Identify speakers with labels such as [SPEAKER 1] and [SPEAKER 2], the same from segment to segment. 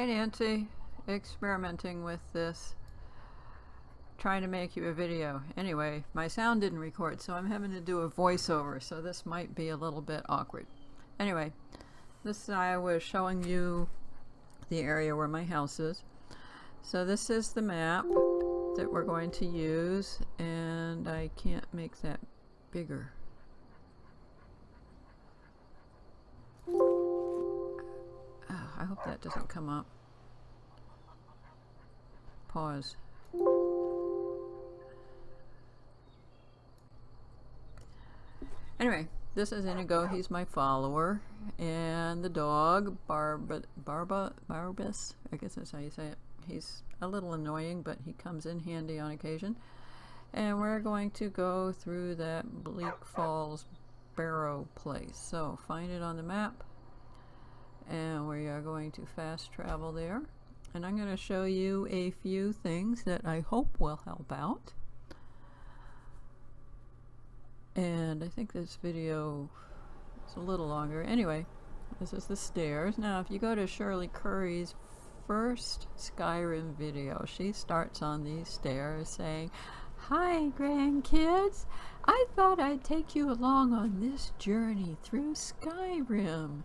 [SPEAKER 1] Hey Nancy, experimenting with this, trying to make you a video. Anyway, my sound didn't record, so I'm having to do a voiceover, so this might be a little bit awkward. Anyway, I was showing you the area where my house is. So this is the map that we're going to use, and I can't make that bigger. I hope that doesn't come up. Pause. Anyway, this is Inigo. He's my follower. And the dog, Barbus, I guess that's how you say it. He's a little annoying, but he comes in handy on occasion. And we're going to go through that BleakFallsBarrow place. So find it on the map. And we are going to fast travel there, and I'm going to show you a few things that I hope will help out. And I think this video is a little longer. Anyway, this is the stairs. Now if you go to Shirley Curry's first Skyrim video, she starts on these stairs saying, "Hi grandkids, I thought I'd take you along on this journey through Skyrim.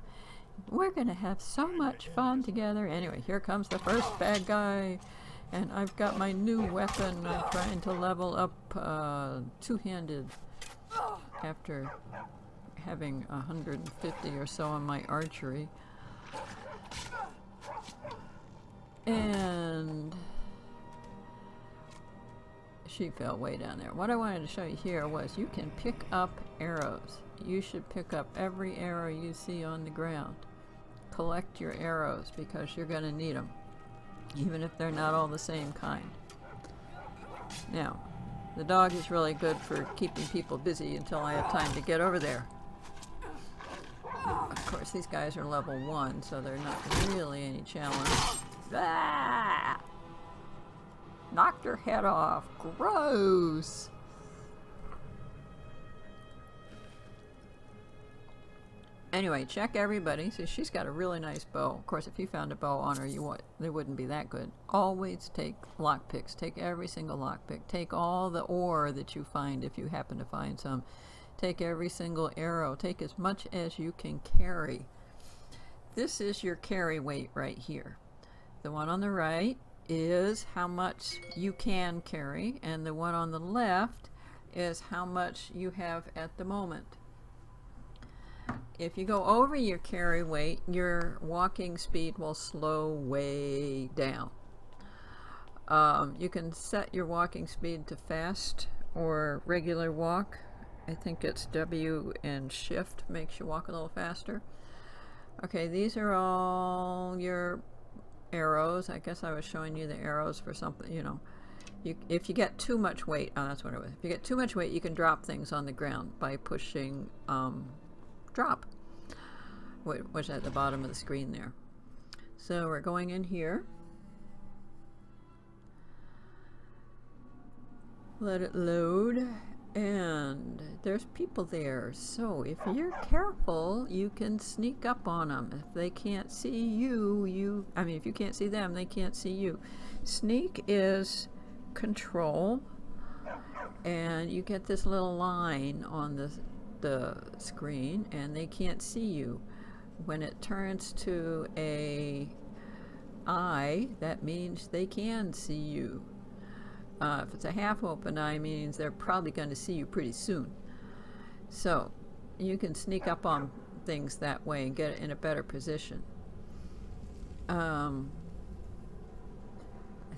[SPEAKER 1] We're gonna have so much fun together." Anyway, here comes the first bad guy, and I've got my new weapon. I'm trying to level up two-handed after having 150 or so on my archery. And she fell way down there. What I wanted to show you here was you can pick up arrows. You should pick up every arrow you see on the ground. Collect your arrows because you're going to need them, even if they're not all the same kind. Now, the dog is really good for keeping people busy until I have time to get over there. Of course, these guys are level 1, so they're not really any challenge. Ah! Knocked her head off. Gross! Anyway, check everybody. So she's got a really nice bow. Of course, if you found a bow on her, they wouldn't be that good. Always take lockpicks. Take every single lockpick. Take all the ore that you find if you happen to find some. Take every single arrow. Take as much as you can carry. This is your carry weight right here. The one on the right is how much you can carry, and the one on the left is how much you have at the moment. If you go over your carry weight, your walking speed will slow way down. You can set your walking speed to fast or regular walk. I think it's W and shift makes you walk a little faster. Okay, these are all your arrows. I guess I was showing you the arrows for something, you know. If you get too much weight, that's what it was. If you get too much weight, you can drop things on the ground by pushing drop, which is at the bottom of the screen there. So we're going in here. Let it load, and there's people there. So if you're careful, you can sneak up on them. If they can't see you, if you can't see them, they can't see you. Sneak is control, and you get this little line on the screen, and they can't see you. When it turns to a eye, that means they can see you. If it's a half open eye, means they're probably going to see you pretty soon. So you can sneak up on things that way and get in a better position. I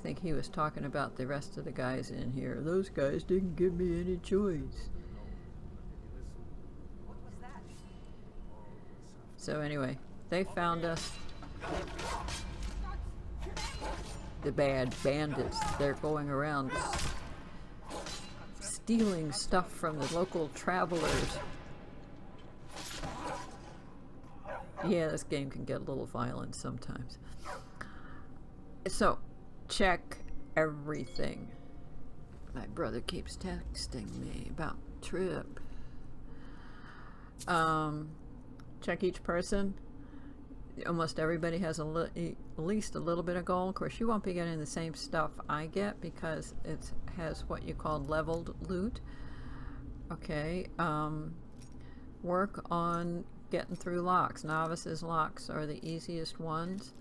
[SPEAKER 1] think he was talking about the rest of the guys in here. Those guys didn't give me any choice. So anyway, they found us. The bad bandits. They're going around stealing stuff from the local travelers. Yeah, this game can get a little violent sometimes. So, check everything. My brother keeps texting me about trip. Check each person. almost everybody has at least a little bit of gold. Of course, you won't be getting the same stuff I get because it has what you call leveled loot. Okay, work on getting through locks. Novices locks are the easiest ones.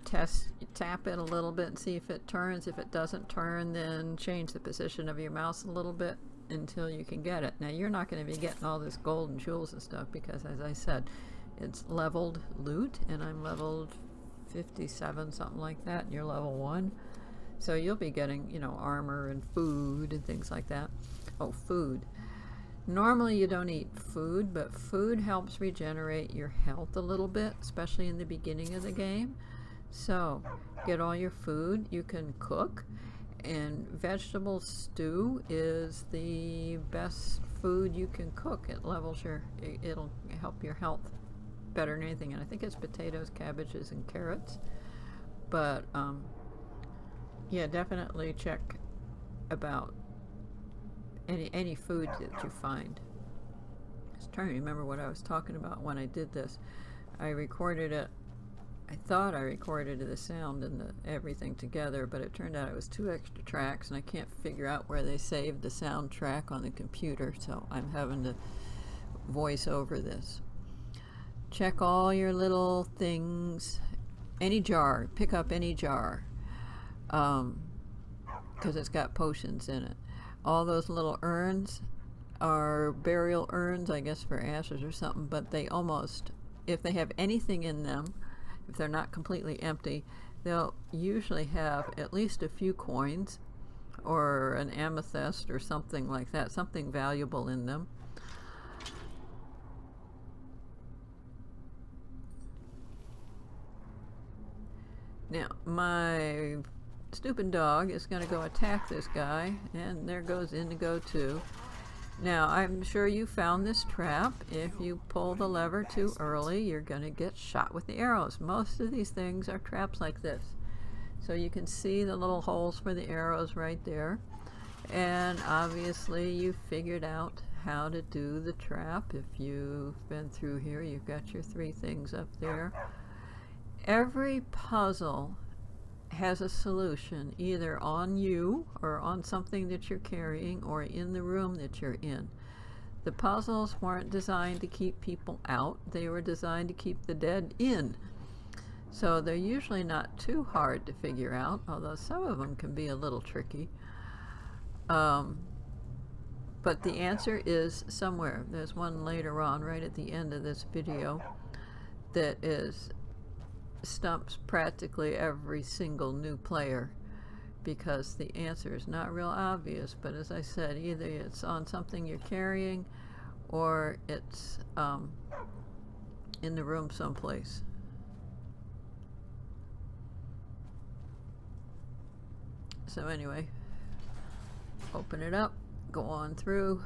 [SPEAKER 1] Tap it a little bit and see if it turns. If it doesn't turn, then change the position of your mouse a little bit until you can get it. Now, you're not going to be getting all this gold and jewels and stuff because, as I said, it's leveled loot, and I'm leveled 57, something like that, and you're level 1. So you'll be getting, you know, armor and food and things like that. Oh, food. Normally you don't eat food, but food helps regenerate your health a little bit, especially in the beginning of the game. So get all your food. You can cook, and vegetable stew is the best food you can cook. It levels it'll help your health better than anything. And I think it's potatoes, cabbages, and carrots. But yeah, definitely check about any food that you find. I was trying to remember what I was talking about when I did this. I recorded it. I thought I recorded the sound and everything together, but it turned out it was 2 extra tracks, and I can't figure out where they saved the soundtrack on the computer, so I'm having to voice over this. Check all your little things. Any jar. Pick up any jar, because it's got potions in it. All those little urns are burial urns, I guess, for ashes or something, but they almost, if they have anything in them, if they're not completely empty, they'll usually have at least a few coins or an amethyst or something like that, something valuable in them. Now, my stupid dog is going to go attack this guy, and there goes Indigo too. Now, I'm sure you found this trap. If you pull the lever too early, you're going to get shot with the arrows. Most of these things are traps like this. So you can see the little holes for the arrows right there. And obviously you figured out how to do the trap. If you've been through here, you've got your 3 things up there. Every puzzle has a solution, either on you or on something that you're carrying or in the room that you're in. The puzzles weren't designed to keep people out. They were designed to keep the dead in. So they're usually not too hard to figure out, although some of them can be a little tricky. But the answer is somewhere. There's one later on, right at the end of this video, that stumps practically every single new player, because the answer is not real obvious. But as I said, either it's on something you're carrying or it's in the room someplace. So anyway, open it up, go on through,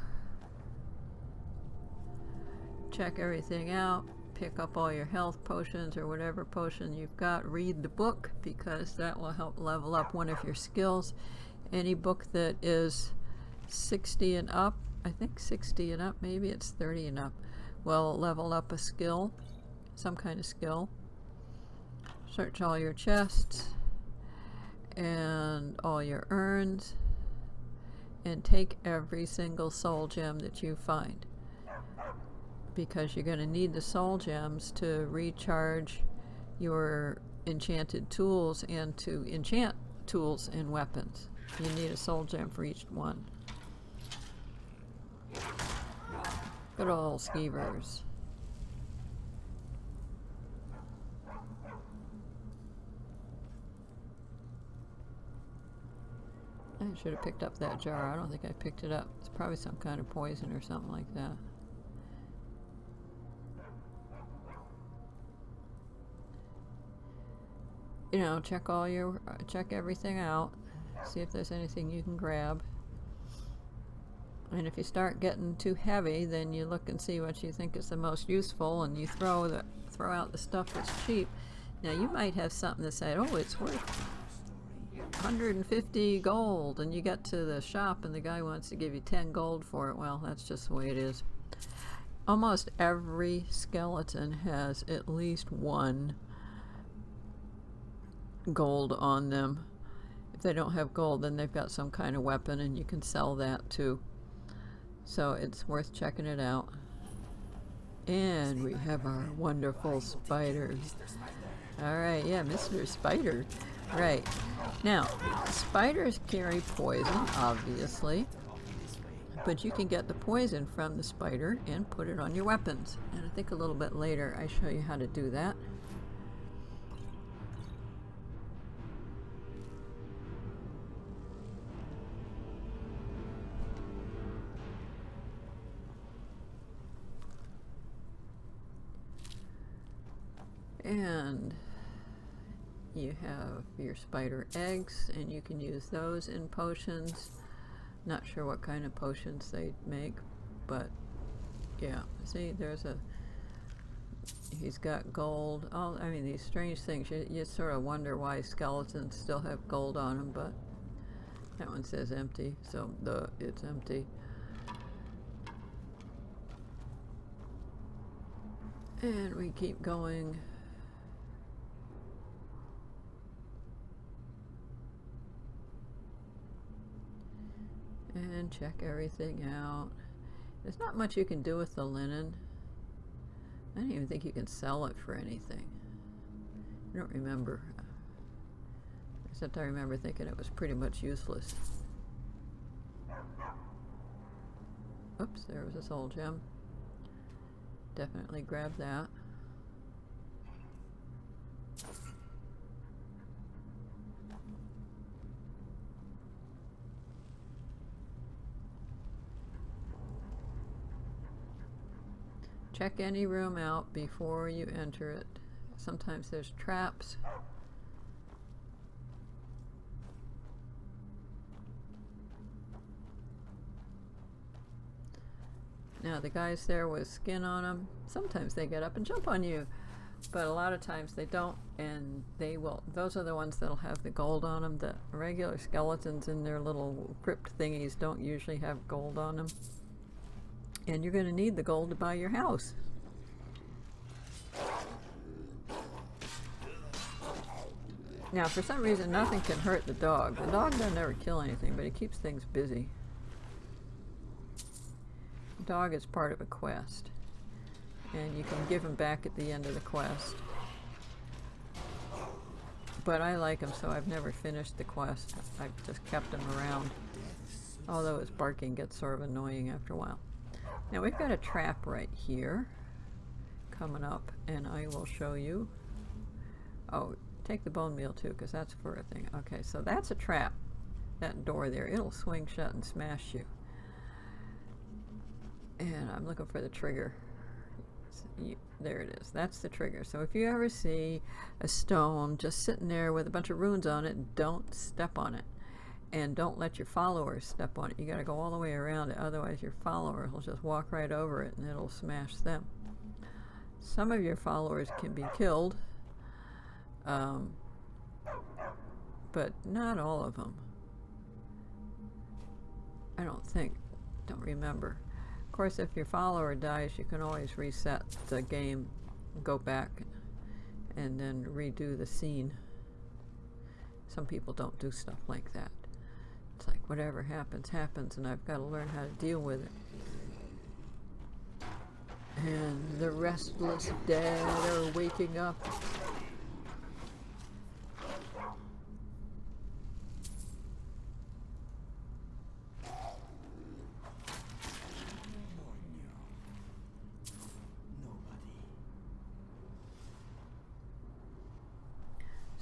[SPEAKER 1] check everything out, pick up all your health potions or whatever potion you've got. Read the book, because that will help level up one of your skills. Any book that is 60 and up, I think 60 and up, maybe it's 30 and up, will level up a skill, some kind of skill. Search all your chests and all your urns, and take every single soul gem that you find, because you're going to need the soul gems to recharge your enchanted tools and to enchant tools and weapons. You need a soul gem for each one. Good old skeevers. I should have picked up that jar. I don't think I picked it up. It's probably some kind of poison or something like that. You know, check everything out. See if there's anything you can grab. And if you start getting too heavy, then you look and see what you think is the most useful, and you throw out the stuff that's cheap. Now you might have something that said, oh, it's worth 150 gold, and you get to the shop and the guy wants to give you 10 gold for it. Well, that's just the way it is. almost every skeleton has at least one gold on them. If they don't have gold, then they've got some kind of weapon, and you can sell that too. So it's worth checking it out. And we have our wonderful spiders. Alright, yeah, Mr. Spider. Right. Now, spiders carry poison, obviously. But you can get the poison from the spider and put it on your weapons. And I think a little bit later I show you how to do that. And you have your spider eggs, and you can use those in potions. Not sure what kind of potions they make, but yeah. See, he's got gold. I mean, these strange things. You sort of wonder why skeletons still have gold on them, but that one says empty, so it's empty. And we keep going. And check everything out. There's not much you can do with the linen. I don't even think you can sell it for anything. I don't remember. Except I remember thinking it was pretty much useless. Oops, there was a soul gem. Definitely grab that. Check any room out before you enter it. Sometimes there's traps. Now the guys there with skin on them, sometimes they get up and jump on you, but a lot of times they don't, and those are the ones that'll have the gold on them. The regular skeletons in their little crypt thingies don't usually have gold on them. And you're going to need the gold to buy your house. Now, for some reason, nothing can hurt the dog. The dog doesn't ever kill anything, but it keeps things busy. The dog is part of a quest, and you can give him back at the end of the quest. But I like him, so I've never finished the quest. I've just kept him around, although his barking gets sort of annoying after a while. Now we've got a trap right here coming up, and I will show you. Oh, take the bone meal too, because that's for a thing. Okay, so that's a trap. That door there, it'll swing shut and smash you. And I'm looking for the trigger. There it is. That's the trigger. So if you ever see a stone just sitting there with a bunch of runes on it, don't step on it. And don't let your followers step on it. You got to go all the way around it, otherwise your follower will just walk right over it and it'll smash them. Some of your followers can be killed, but not all of them. I don't think. Don't remember. Of course, if your follower dies, you can always reset the game, go back, and then redo the scene. Some people don't do stuff like that. It's like whatever happens, happens, and I've got to learn how to deal with it. And the restless dead are waking up.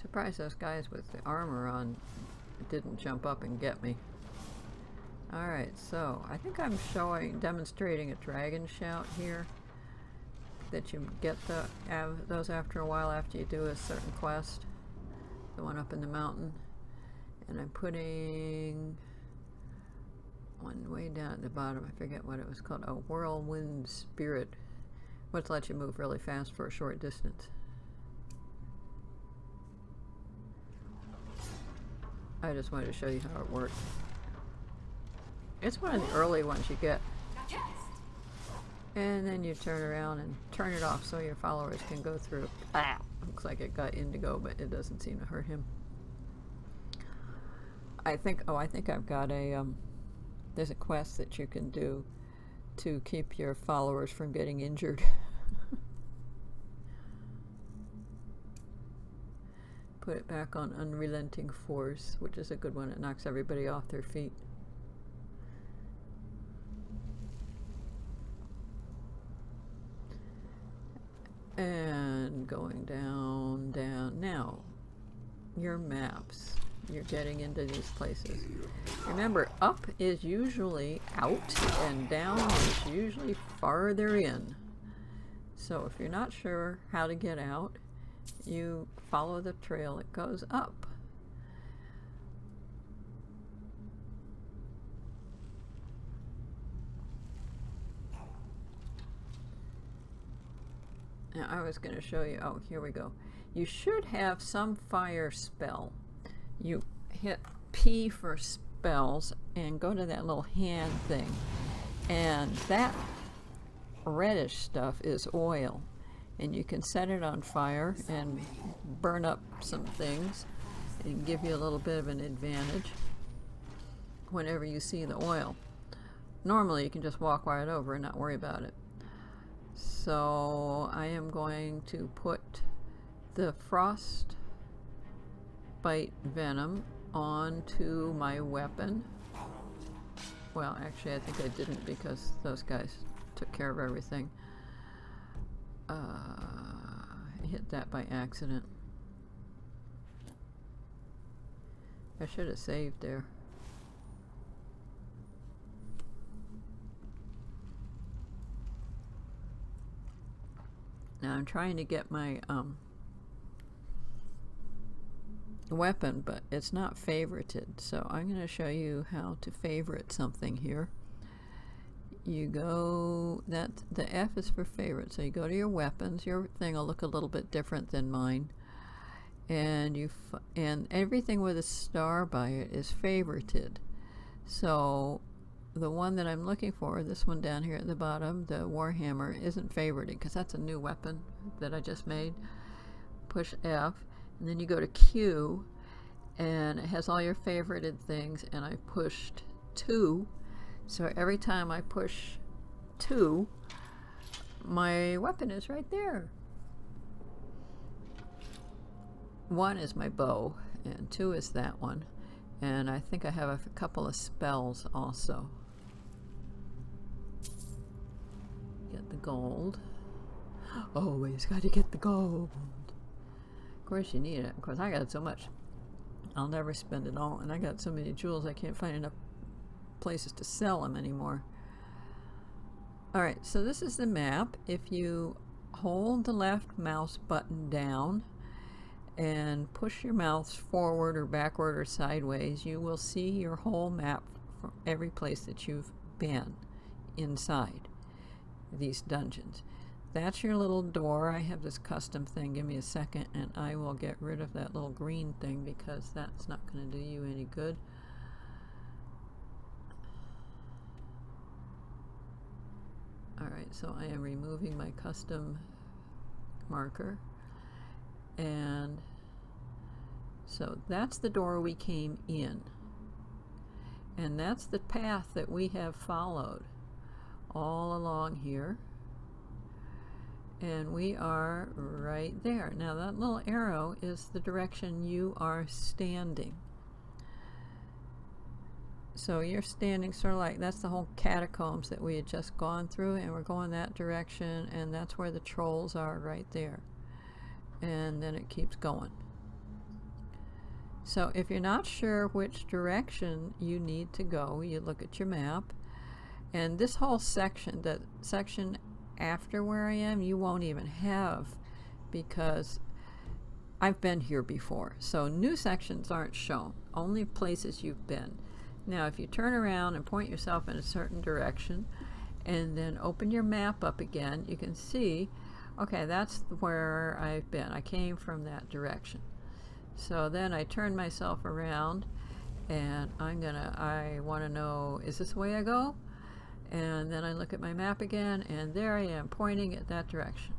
[SPEAKER 1] Surprised those guys with the armor on didn't jump up and get me. Alright, so I think I'm demonstrating a dragon shout here, that you get those after a while after you do a certain quest, the one up in the mountain. And I'm putting one way down at the bottom, I forget what it was called, a whirlwind spirit, which lets you move really fast for a short distance. I just wanted to show you how it works. It's one of the early ones you get. And then you turn around and turn it off so your followers can go through. Ah, looks like it got Indigo, but it doesn't seem to hurt him. I think I've got a, there's a quest that you can do to keep your followers from getting injured. Put it back on Unrelenting Force, which is a good one. It knocks everybody off their feet. And going down, down. Now, your maps. You're getting into these places. Remember, up is usually out and down is usually farther in. So if you're not sure how to get out, you follow the trail that goes up. Now I was going to show you, oh, here we go. You should have some fire spell. You hit P for spells and go to that little hand thing. And that reddish stuff is oil. And you can set it on fire and burn up some things and give you a little bit of an advantage whenever you see the oil. Normally you can just walk right over and not worry about it. So I am going to put the frostbite venom onto my weapon. Well, actually I think I didn't because those guys took care of everything. I hit that by accident. I should have saved there. Now I'm trying to get my weapon, but it's not favorited, so I'm going to show you how to favorite something here. You go, that the F is for favorite, so you go to your weapons. Your thing will look a little bit different than mine, and and everything with a star by it is favorited. So the one that I'm looking for, this one down here at the bottom, the Warhammer, isn't favorited because that's a new weapon that I just made. Push F, and then you go to Q, and it has all your favorited things, and I pushed 2. So every time I push 2, my weapon is right there. 1 is my bow, and 2 is that one. And I think I have a couple of spells also. Get the gold. Always got to get the gold. Of course you need it. Of course I got so much. I'll never spend it all. And I got so many jewels I can't find enough places to sell them anymore. Alright, so this is the map. If you hold the left mouse button down and push your mouse forward or backward or sideways, you will see your whole map from every place that you've been inside these dungeons. That's your little door. I have this custom thing. Give me a second and I will get rid of that little green thing because that's not going to do you any good. Alright, so I am removing my custom marker, and so that's the door we came in, and that's the path that we have followed all along here, and we are right there. Now that little arrow is the direction you are standing. So you're standing sort of like, that's the whole catacombs that we had just gone through, and we're going that direction, and that's where the trolls are right there. And then it keeps going. So if you're not sure which direction you need to go, you look at your map, and this whole section, the section after where I am, you won't even have, because I've been here before. So new sections aren't shown, only places you've been. Now if you turn around and point yourself in a certain direction and then open your map up again, you can see, okay, that's where I've been. I came from that direction. So then I turn myself around and I want to know, is this the way I go? And then I look at my map again, and there I am pointing at that direction.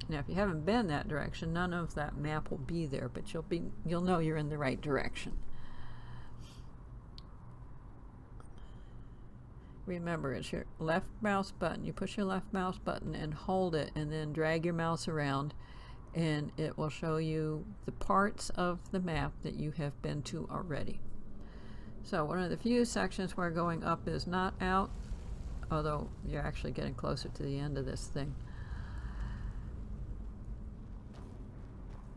[SPEAKER 1] Now, if you haven't been that direction, none of that map will be there, but you'll know you're in the right direction. Remember, it's your left mouse button. You push your left mouse button and hold it, and then drag your mouse around, and it will show you the parts of the map that you have been to already. So one of the few sections where going up is not out, although you're actually getting closer to the end of this thing.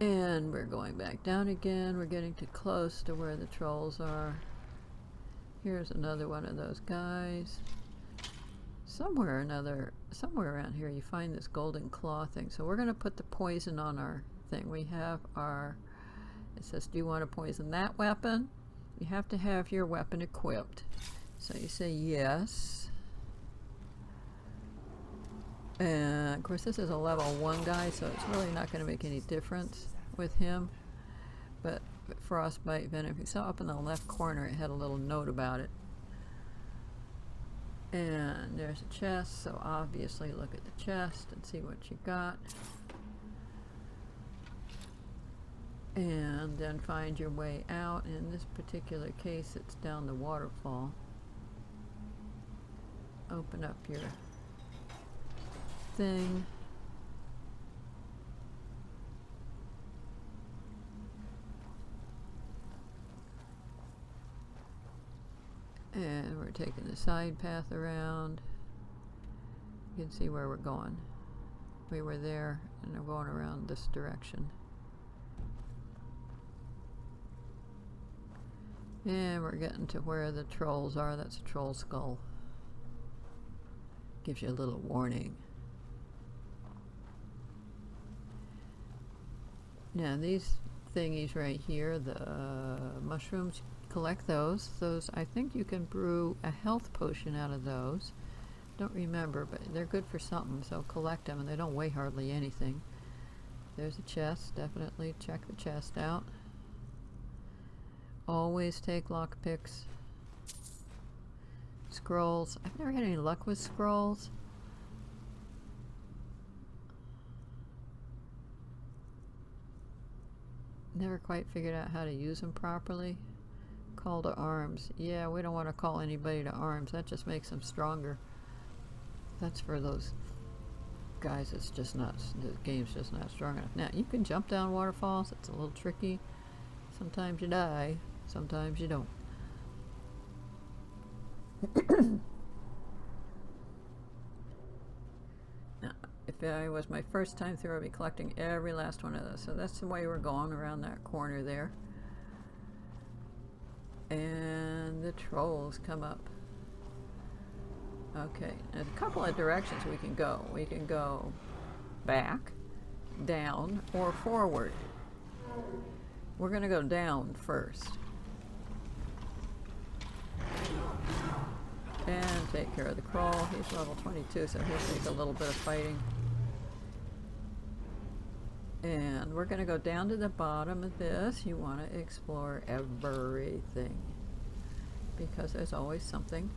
[SPEAKER 1] And we're going back down again. We're getting too close to where the trolls are. Here's another one of those guys. Somewhere around here you find this golden claw thing. So we're going to put the poison on our thing. We have our, it says, do you want to poison that weapon? You have to have your weapon equipped. So you say yes. And of course this is a level 1 guy, so it's really not going to make any difference with him. But frostbite venom, if you saw up in the left corner, it had a little note about it. And there's a chest, so obviously look at the chest and see what you got. And then find your way out. In this particular case, it's down the waterfall. Open up your thing. And we're taking the side path around. You can see where we're going. We were there, and we're going around this direction. And we're getting to where the trolls are. That's a troll skull. Gives you a little warning. Now these thingies right here, the mushrooms, collect those. Those, I think you can brew a health potion out of those. Don't remember, but they're good for something, so collect them, and they don't weigh hardly anything. There's a chest. Definitely check the chest out. Always take lockpicks. Scrolls. I've never had any luck with scrolls. Never quite figured out how to use them properly. Call to arms. Yeah, we don't want to call anybody to arms. That just makes them stronger. That's for those guys. It's just not, the game's just not strong enough. Now, you can jump down waterfalls. It's a little tricky. Sometimes you die. Sometimes you don't. Now, if it was my first time through, I'd be collecting every last one of those. So that's the way we're going around that corner there. And the trolls come up. Okay, there's a couple of directions we can go. We can go back, down, or forward. We're going to go down first. And take care of the crawl. He's level 22, so he'll take a little bit of fighting. And we're going to go down to the bottom of this. You want to explore everything, because there's always something.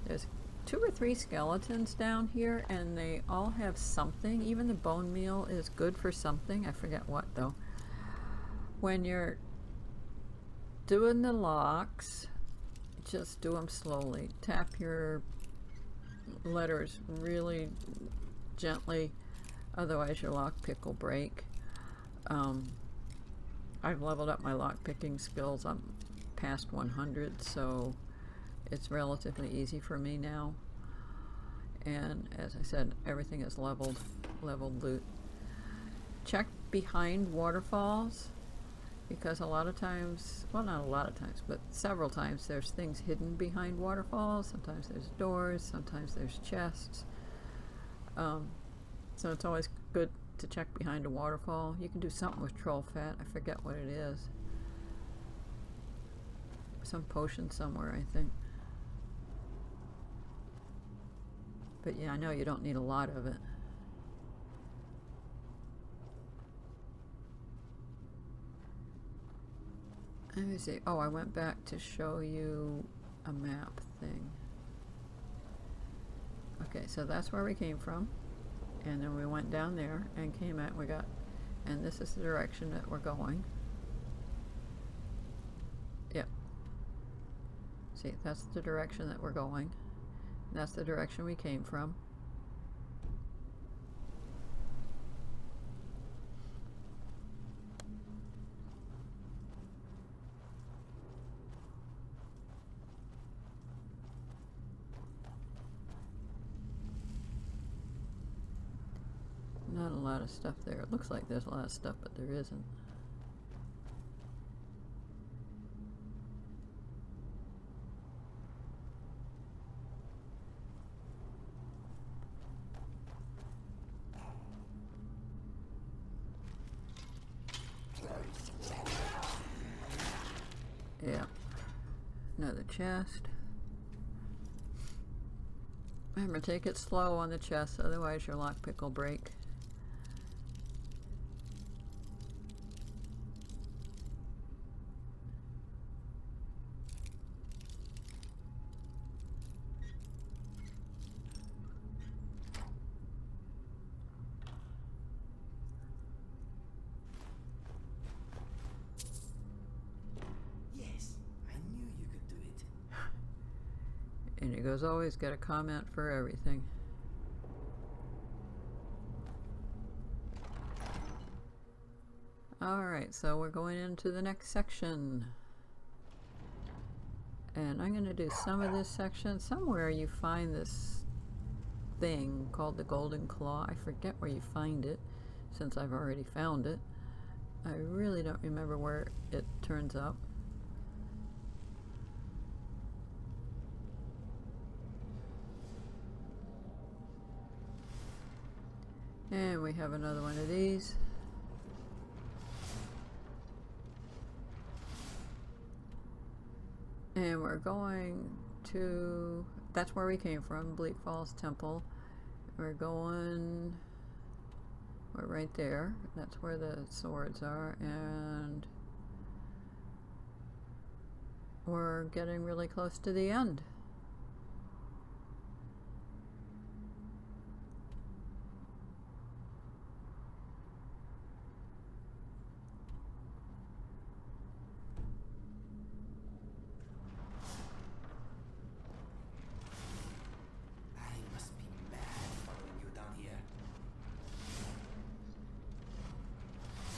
[SPEAKER 1] There's 2 or 3 skeletons down here, and they all have something. Even the bone meal is good for something. I forget what, though. When you're doing the locks, just do them slowly. Tap your letters really gently, otherwise your lockpick will break. I've leveled up my lockpicking skills. I'm past 100, so it's relatively easy for me now. And as I said, everything is leveled loot. Check behind waterfalls, because a lot of times, well, not a lot of times, but several times, there's things hidden behind waterfalls. Sometimes there's doors, sometimes there's chests. So it's always good to check behind a waterfall. You can do something with troll fat. I forget what it is. Some potion somewhere, I think. But yeah, I know you don't need a lot of it. Let me see. Oh, I went back to show you a map thing. Okay, so that's where we came from. And then we went down there and came out. And this is the direction that we're going. Yep. See, that's the direction that we're going. That's the direction we came from. Not a lot of stuff there. It looks like there's a lot of stuff, but there isn't. Yeah. Another chest. Remember, take it slow on the chest, otherwise your lockpick will break. And he goes, always got a comment for everything. Alright, so we're going into the next section. And I'm going to do some of this section. Somewhere you find this thing called the Golden Claw. I forget where you find it, since I've already found it. I really don't remember where it turns up. And we have another one of these. And we're going to, that's where we came from, Bleak Falls Temple. We're right there. That's where the swords are. And we're getting really close to the end.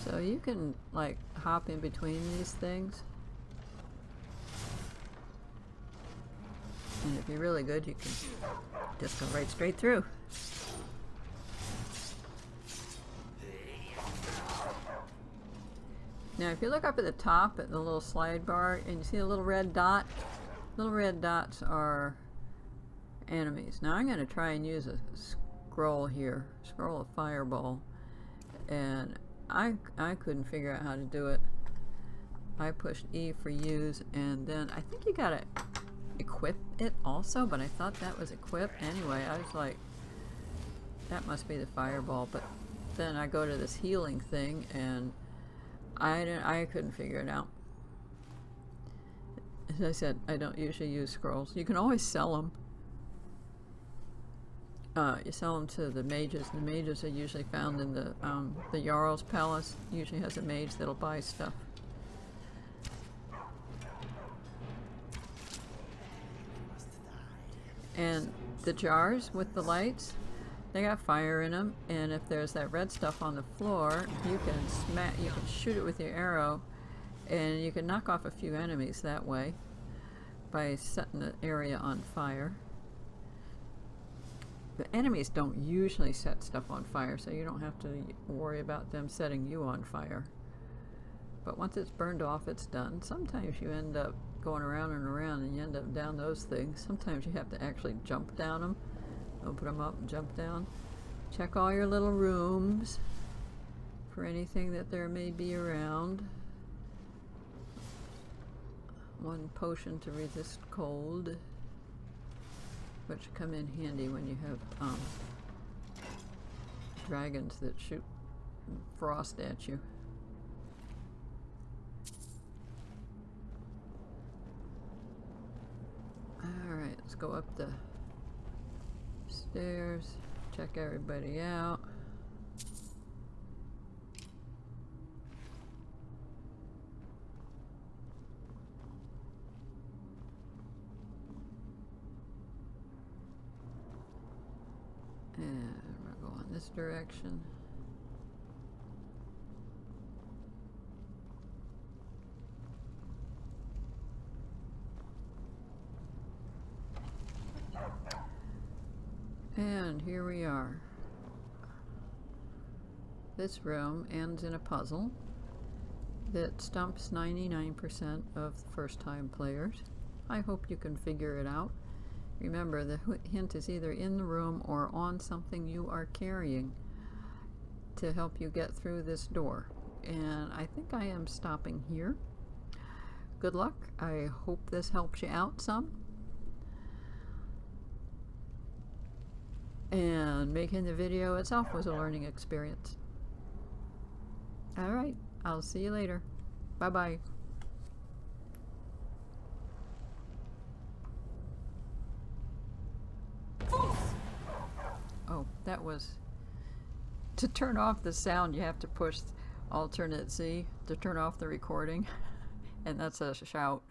[SPEAKER 1] So you can like hop in between these things. And if you're really good, you can just go right straight through. Now if you look up at the top at the little slide bar and you see a little red dot, little red dots are enemies. Now I'm going to try and use a scroll here, scroll of fireball, and I couldn't figure out how to do it. I pushed E for use, and then I think you gotta equip it also, but I thought that was equipped. Anyway, I was like, that must be the fireball, but then I go to this healing thing and I couldn't figure it out. As I said, I don't usually use scrolls. You can always sell them. You sell them to the mages. The mages are usually found in the Jarl's Palace. Usually has a mage that'll buy stuff. And the jars with the lights, they got fire in them. And if there's that red stuff on the floor, you can shoot it with your arrow, and you can knock off a few enemies that way by setting the area on fire. The enemies don't usually set stuff on fire, so you don't have to worry about them setting you on fire. But once it's burned off, it's done. Sometimes you end up going around and around and you end up down those things. Sometimes you have to actually jump down them. Open them up and jump down. Check all your little rooms for anything that there may be around. One potion to resist cold, which come in handy when you have dragons that shoot frost at you. Alright, let's go up the Stairs. Check everybody out. And we're going this direction. And here we are. This room ends in a puzzle that stumps 99% of the first-time players. I hope you can figure it out. Remember, the hint is either in the room or on something you are carrying to help you get through this door. And I think I am stopping here. Good luck. I hope this helps you out some. And making the video itself was a learning experience. Alright, I'll see you later. Bye-bye. Oh, that was... To turn off the sound, you have to push Alternate Z to turn off the recording. And that's a shout.